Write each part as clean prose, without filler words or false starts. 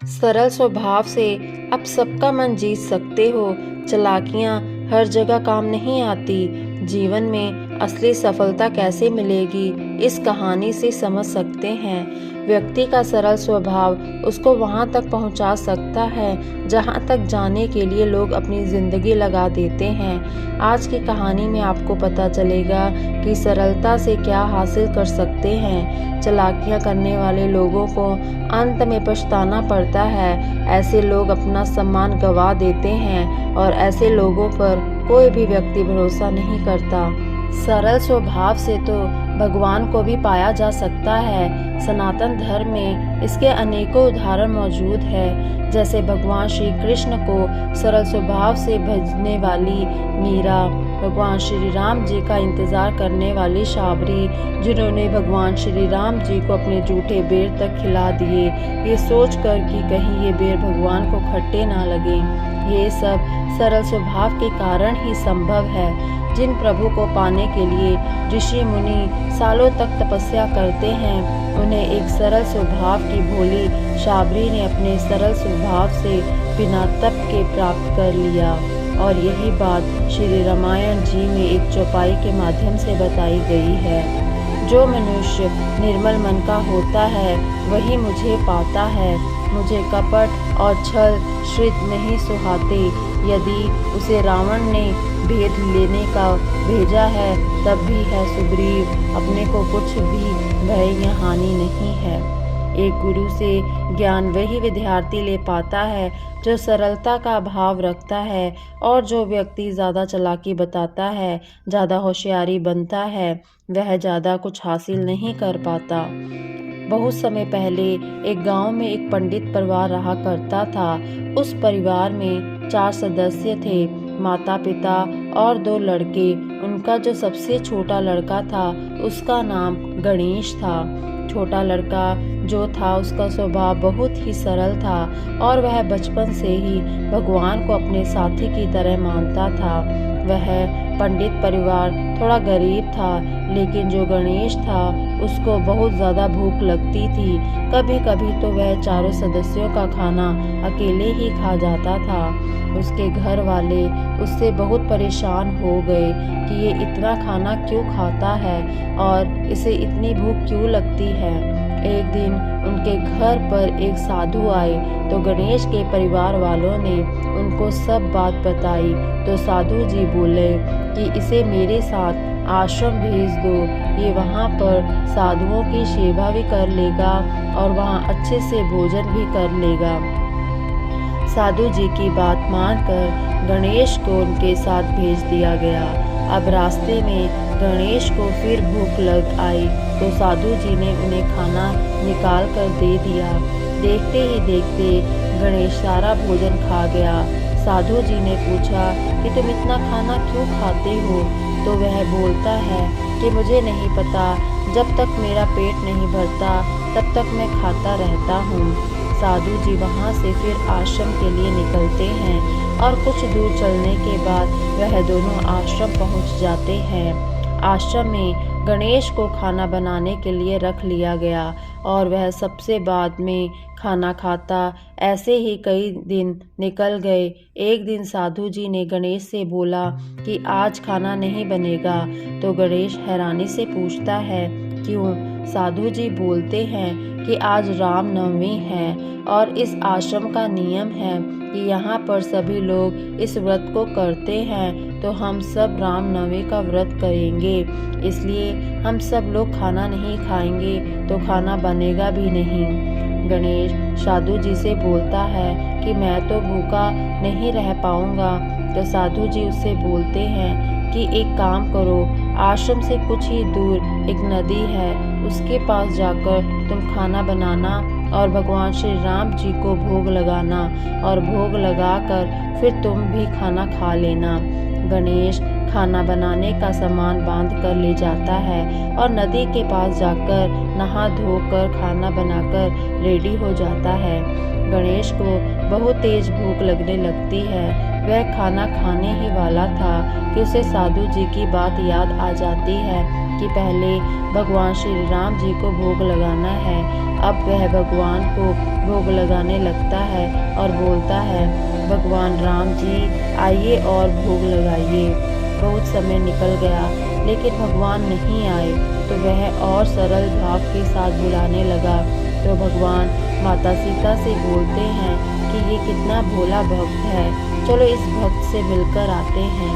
सरल स्वभाव से आप सबका मन जीत सकते हो। चालाकियाँ हर जगह काम नहीं आती। जीवन में असली सफलता कैसे मिलेगी, इस कहानी से समझ सकते हैं। व्यक्ति का सरल स्वभाव उसको वहाँ तक पहुँचा सकता है जहाँ तक जाने के लिए लोग अपनी ज़िंदगी लगा देते हैं। आज की कहानी में आपको पता चलेगा कि सरलता से क्या हासिल कर सकते हैं। चालाकियाँ करने वाले लोगों को अंत में पछताना पड़ता है। ऐसे लोग अपना सम्मान गंवा देते हैं और ऐसे लोगों पर कोई भी व्यक्ति भरोसा नहीं करता। सरल स्वभाव से तो भगवान को भी पाया जा सकता है। सनातन धर्म में इसके अनेकों उदाहरण मौजूद है। जैसे भगवान श्री कृष्ण को सरल स्वभाव से भजने वाली मीरा, भगवान श्री राम जी का इंतजार करने वाली शाबरी, जिन्होंने भगवान श्री राम जी को अपने जूठे बेर तक खिला दिए, ये सोचकर कि कहीं ये बेर भगवान को खट्टे ना लगे। ये सब सरल स्वभाव के कारण ही संभव है। जिन प्रभु को पाने के लिए ऋषि मुनि सालों तक तपस्या करते हैं, उन्हें एक सरल स्वभाव की भोली शाबरी ने अपने सरल स्वभाव से बिना तप के प्राप्त कर लिया। और यही बात श्री रामायण जी में एक चौपाई के माध्यम से बताई गई है। जो मनुष्य निर्मल मन का होता है वही मुझे पाता है। मुझे कपट और छल श्रित नहीं सुहाते। यदि उसे रावण ने भेद लेने का भेजा है तब भी है सुग्रीव, अपने को कुछ भी भय या हानि नहीं है। एक गुरु से ज्ञान वही विद्यार्थी ले पाता है जो सरलता का भाव रखता है। और जो व्यक्ति ज़्यादा चालाकी बताता है, ज़्यादा होशियारी बनता है, वह ज़्यादा कुछ हासिल नहीं कर पाता। बहुत समय पहले एक गांव में एक पंडित परिवार रहा करता था। उस परिवार में 4 सदस्य थे, माता पिता और 2 लड़के। उनका जो सबसे छोटा लड़का था उसका नाम गणेश था। छोटा लड़का जो था उसका स्वभाव बहुत ही सरल था और वह बचपन से ही भगवान को अपने साथी की तरह मानता था। वह पंडित परिवार थोड़ा गरीब था, लेकिन जो गणेश था उसको बहुत ज़्यादा भूख लगती थी। कभी कभी तो वह 4 सदस्यों का खाना अकेले ही खा जाता था। उसके घर वाले उससे बहुत परेशान हो गए कि ये इतना खाना क्यों खाता है और इसे इतनी भूख क्यों लगती है। एक दिन उनके घर पर एक साधु आए तो गणेश के परिवार वालों ने उनको सब बात बताई। तो साधु जी बोले कि इसे मेरे साथ आश्रम भेज दो। ये वहाँ पर साधुओं की सेवा भी कर लेगा और वहाँ अच्छे से भोजन भी कर लेगा। साधु जी की बात मानकर गणेश को उनके साथ भेज दिया गया। अब रास्ते में गणेश को फिर भूख लग आई तो साधु जी ने उन्हें खाना निकाल कर दे दिया। देखते ही देखते गणेश सारा भोजन खा गया। साधु जी ने पूछा कि तुम इतना खाना क्यों खाते हो? तो वह बोलता है कि मुझे नहीं पता, जब तक मेरा पेट नहीं भरता तब तक मैं खाता रहता हूँ। साधु जी वहाँ से फिर आश्रम के लिए निकलते हैं और कुछ दूर चलने के बाद वह दोनों आश्रम पहुँच जाते हैं। आश्रम में गणेश को खाना बनाने के लिए रख लिया गया और वह सबसे बाद में खाना खाता। ऐसे ही कई दिन निकल गए। एक दिन साधु जी ने गणेश से बोला कि आज खाना नहीं बनेगा। तो गणेश हैरानी से पूछता है क्यों? साधु जी बोलते हैं कि आज रामनवमी है और इस आश्रम का नियम है कि यहाँ पर सभी लोग इस व्रत को करते हैं, तो हम सब रामनवमी का व्रत करेंगे। इसलिए हम सब लोग खाना नहीं खाएंगे तो खाना बनेगा भी नहीं। गणेश साधु जी से बोलता है कि मैं तो भूखा नहीं रह पाऊँगा। तो साधु जी उससे बोलते हैं कि एक काम करो, आश्रम से कुछ ही दूर एक नदी है, उसके पास जाकर तुम खाना बनाना और भगवान श्री राम जी को भोग लगाना और भोग लगाकर फिर तुम भी खाना खा लेना। गणेश खाना बनाने का सामान बांध कर ले जाता है और नदी के पास जाकर नहा धोकर खाना बनाकर रेडी हो जाता है। गणेश को बहुत तेज भूख लगने लगती है। वह खाना खाने ही वाला था कि उसे साधु जी की बात याद आ जाती है कि पहले भगवान श्री राम जी को भोग लगाना है। अब वह भगवान को भोग लगाने लगता है और बोलता है, भगवान राम जी आइए और भोग लगाइए। बहुत समय निकल गया लेकिन भगवान नहीं आए तो वह और सरल भाव के साथ बुलाने लगा। तो भगवान माता सीता से बोलते हैं कि ये कितना भोला भक्त है, चलो इस भक्त से मिलकर आते हैं।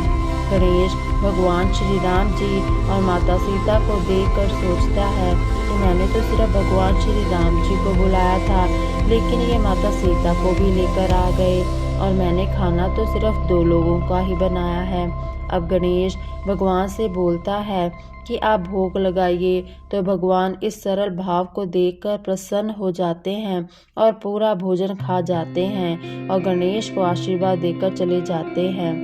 गणेश भगवान श्री राम जी और माता सीता को देखकर सोचता है कि मैंने तो सिर्फ भगवान श्री राम जी को बुलाया था, लेकिन ये माता सीता को भी लेकर आ गए और मैंने खाना तो सिर्फ 2 लोगों का ही बनाया है। अब गणेश भगवान से बोलता है कि आप भोग लगाइए। तो भगवान इस सरल भाव को देखकर प्रसन्न हो जाते हैं और पूरा भोजन खा जाते हैं और गणेश को आशीर्वाद देकर चले जाते हैं।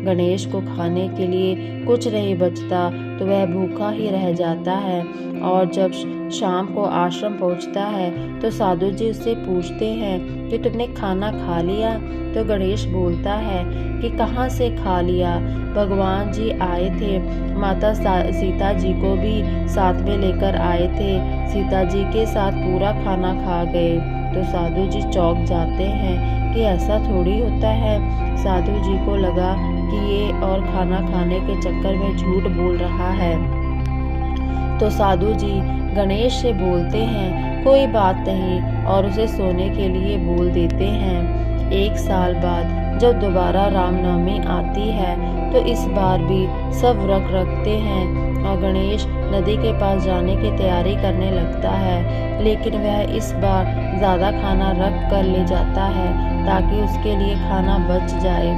गणेश को खाने के लिए कुछ नहीं बचता तो वह भूखा ही रह जाता है और जब शाम को आश्रम पहुंचता है तो साधु जी उससे पूछते हैं कि तुमने खाना खा लिया। तो गणेश बोलता है कि कहाँ से खा लिया, भगवान जी आए थे, माता सीता जी को भी साथ में लेकर आए थे, सीता जी के साथ पूरा खाना खा गए। तो साधु जी चौंक जाते हैं कि ऐसा थोड़ी होता है। साधु जी को लगा कि ये और खाना खाने के चक्कर में झूठ बोल रहा है। तो साधु जी गणेश से बोलते हैं कोई बात नहीं और उसे सोने के लिए बोल देते हैं। 1 साल बाद जब दोबारा रामनवमी आती है तो इस बार भी सब व्रत रखते हैं और गणेश नदी के पास जाने की तैयारी करने लगता है, लेकिन वह इस बार ज़्यादा खाना रख कर ले जाता है ताकि उसके लिए खाना बच जाए।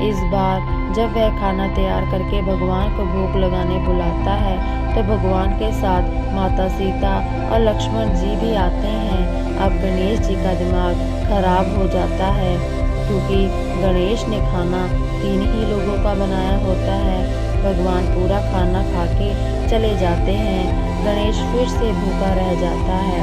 इस बार जब वह खाना तैयार करके भगवान को भोग लगाने बुलाता है तो भगवान के साथ माता सीता और लक्ष्मण जी भी आते हैं। अब गणेश जी का दिमाग खराब हो जाता है क्योंकि गणेश ने खाना 3 ही लोगों का बनाया होता है। भगवान पूरा खाना खा के चले जाते हैं। गणेश फिर से भूखा रह जाता है।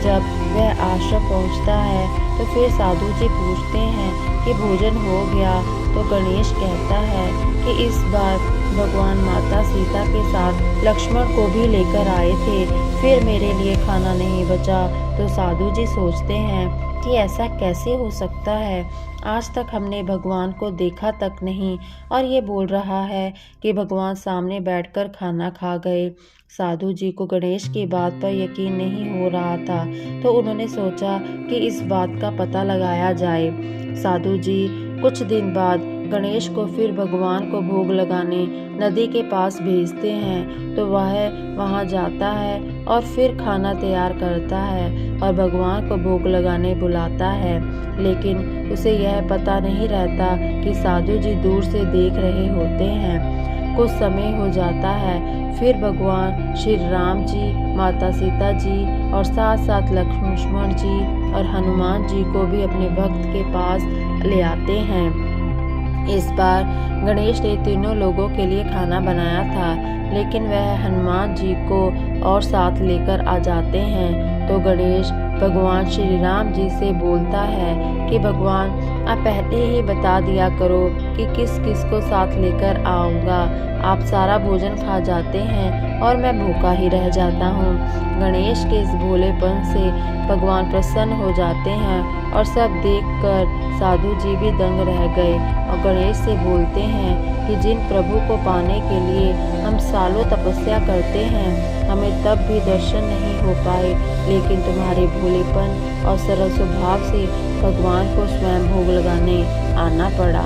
जब वह आश्रम पहुंचता है तो फिर साधु जी पूछते हैं कि भोजन हो गया। तो गणेश कहता है कि इस बार भगवान माता सीता के साथ लक्ष्मण को भी लेकर आए थे, फिर मेरे लिए खाना नहीं बचा। तो साधु जी सोचते हैं कि ऐसा कैसे हो सकता है, आज तक हमने भगवान को देखा तक नहीं और ये बोल रहा है कि भगवान सामने बैठकर खाना खा गए। साधु जी को गणेश की बात पर यकीन नहीं हो रहा था तो उन्होंने सोचा कि इस बात का पता लगाया जाए। साधु जी कुछ दिन बाद गणेश को फिर भगवान को भोग लगाने नदी के पास भेजते हैं तो वह वहां जाता है और फिर खाना तैयार करता है और भगवान को भोग लगाने बुलाता है, लेकिन उसे यह पता नहीं रहता कि साधु जी दूर से देख रहे होते हैं। कुछ समय हो जाता है, फिर भगवान श्री राम जी, माता सीता जी और साथ साथ लक्ष्मण जी और हनुमान जी को भी अपने भक्त के पास ले आते हैं। इस बार गणेश ने तीनों लोगों के लिए खाना बनाया था, लेकिन वह हनुमान जी को और साथ लेकर आ जाते हैं। तो गणेश भगवान श्री राम जी से बोलता है कि भगवान आप पहले ही बता दिया करो कि किस किस को साथ लेकर आऊँगा। आप सारा भोजन खा जाते हैं और मैं भूखा ही रह जाता हूँ। गणेश के इस भोलेपन से भगवान प्रसन्न हो जाते हैं और सब देखकर साधु जी भी दंग रह गए और गणेश से बोलते हैं कि जिन प्रभु को पाने के लिए हम सालों तपस्या करते हैं, हमें तब भी दर्शन नहीं हो पाए, लेकिन तुम्हारे भोलेपन और सरल स्वभाव से भगवान को स्वयं भोग लगाने आना पड़ा।